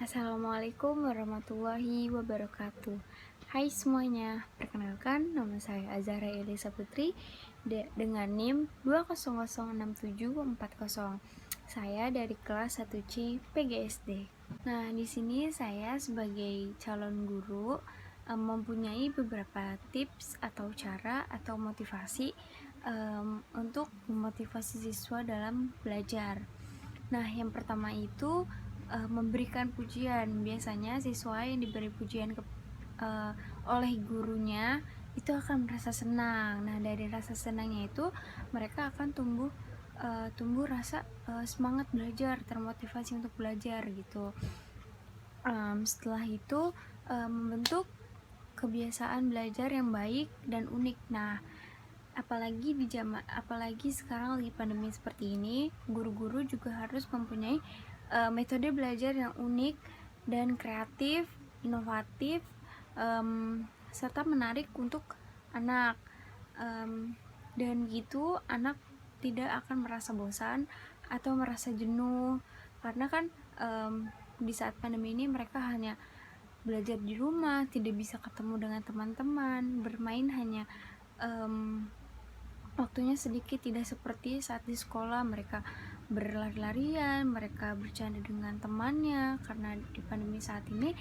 Assalamualaikum warahmatullahi wabarakatuh. Hai semuanya, perkenalkan nama saya Azahra Elisa Putri dengan NIM 2006740. Saya dari kelas 1C PGSD. Nah, di sini saya sebagai calon guru mempunyai beberapa tips atau cara atau motivasi untuk memotivasi siswa dalam belajar. Nah, yang pertama itu memberikan pujian. Biasanya siswa yang diberi pujian oleh gurunya itu akan merasa senang. Nah, dari rasa senangnya itu mereka akan tumbuh rasa semangat belajar, termotivasi untuk belajar gitu. Setelah itu membentuk kebiasaan belajar yang baik dan unik. Nah, apalagi sekarang lagi pandemi seperti ini, guru-guru juga harus mempunyai metode belajar yang unik dan kreatif, inovatif, serta menarik untuk anak, dan gitu anak tidak akan merasa bosan atau merasa jenuh, karena kan di saat pandemi ini mereka hanya belajar di rumah, tidak bisa ketemu dengan teman-teman, bermain hanya waktunya sedikit, tidak seperti saat di sekolah mereka berlari-larian, mereka bercanda dengan temannya. Karena di pandemi saat ini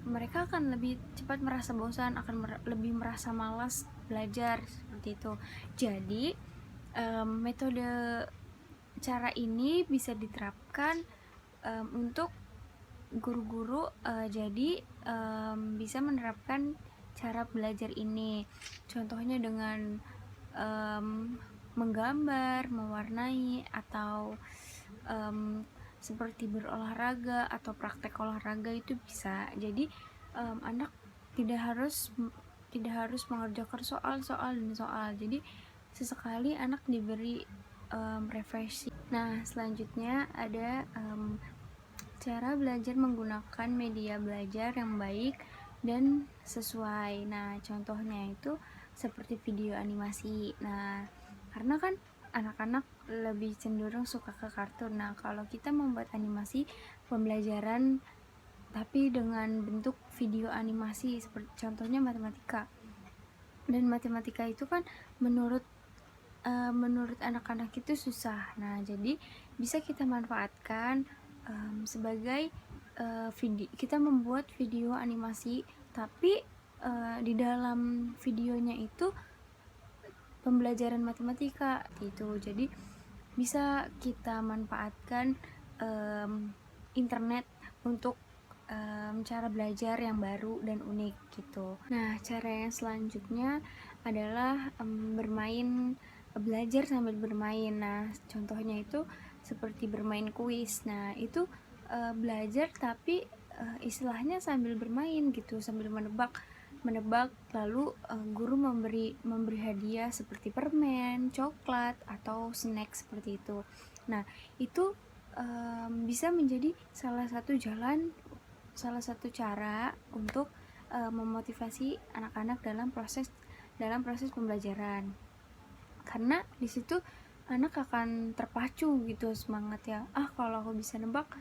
mereka akan lebih cepat merasa bosan, akan lebih merasa malas belajar seperti itu. Jadi metode cara ini bisa diterapkan untuk guru-guru, jadi bisa menerapkan cara belajar ini. Contohnya dengan menggambar, mewarnai, atau seperti berolahraga atau praktek olahraga itu bisa. Jadi anak tidak harus mengerjakan soal dan soal. Jadi sesekali anak diberi refreshing. Nah, selanjutnya ada cara belajar menggunakan media belajar yang baik dan sesuai. Nah, contohnya itu seperti video animasi. Nah, karena kan anak-anak lebih cenderung suka ke kartun. Nah, kalau kita membuat animasi pembelajaran tapi dengan bentuk video animasi, seperti contohnya matematika. Dan matematika itu kan menurut anak-anak itu susah. Nah, jadi bisa kita manfaatkan sebagai kita membuat video animasi, tapi di dalam videonya itu pembelajaran matematika gitu. Jadi bisa kita manfaatkan internet untuk cara belajar yang baru dan unik gitu. Nah, cara yang selanjutnya adalah belajar sambil bermain. Nah, contohnya itu seperti bermain kuis. Nah, itu belajar tapi istilahnya sambil bermain gitu, sambil menebak, lalu guru memberi hadiah seperti permen, coklat, atau snack seperti itu. Nah, itu bisa menjadi salah satu cara untuk memotivasi anak-anak dalam proses pembelajaran, karena di situ anak akan terpacu gitu semangatnya. Kalau aku bisa nebak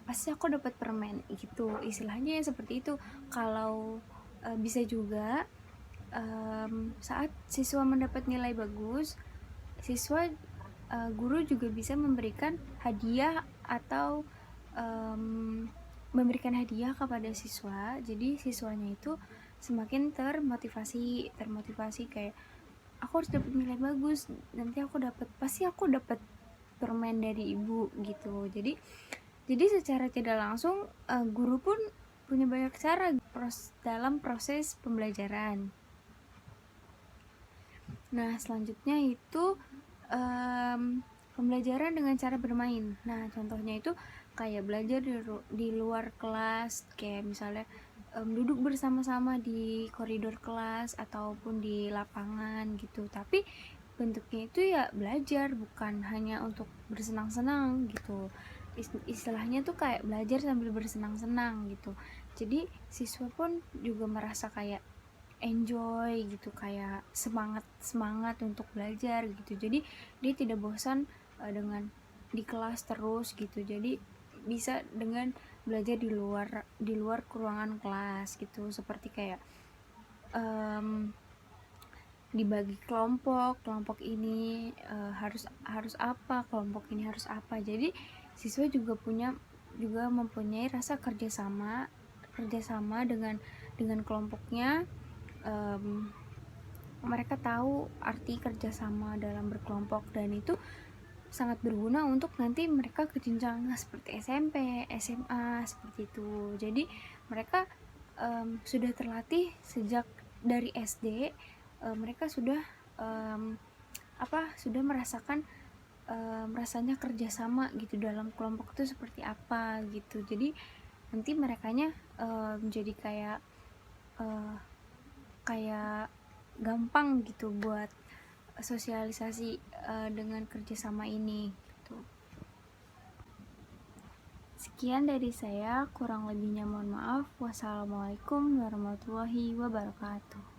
pasti aku dapat permen gitu, istilahnya seperti itu. Kalau bisa juga saat siswa mendapat nilai bagus, guru juga bisa memberikan hadiah atau memberikan hadiah kepada siswa. Jadi siswanya itu semakin termotivasi kayak aku harus dapat nilai bagus, nanti pasti aku dapat permen dari ibu gitu. Jadi secara tidak langsung guru pun punya banyak cara dalam proses pembelajaran. Nah, selanjutnya itu pembelajaran dengan cara bermain. Nah, contohnya itu kayak belajar di luar kelas, kayak misalnya duduk bersama-sama di koridor kelas ataupun di lapangan gitu. Tapi bentuknya itu ya belajar, bukan hanya untuk bersenang-senang gitu. Istilahnya tuh kayak belajar sambil bersenang-senang gitu. Jadi siswa pun juga merasa kayak enjoy gitu, kayak semangat untuk belajar gitu. Jadi dia tidak bosan dengan di kelas terus gitu. Jadi bisa dengan belajar di luar ruangan kelas gitu, seperti kayak dibagi kelompok ini harus apa, kelompok ini harus apa. Jadi siswa juga mempunyai rasa kerjasama dengan kelompoknya. Mereka tahu arti kerjasama dalam berkelompok, dan itu sangat berguna untuk nanti mereka ke jenjang seperti SMP, SMA seperti itu. Jadi mereka sudah terlatih sejak dari SD. Mereka sudah sudah merasakan rasanya kerjasama gitu dalam kelompok itu seperti apa gitu. Jadi nanti merekanya jadi kayak gampang gitu buat sosialisasi dengan kerjasama ini gitu. Sekian dari saya, kurang lebihnya mohon maaf. Wassalamualaikum warahmatullahi wabarakatuh.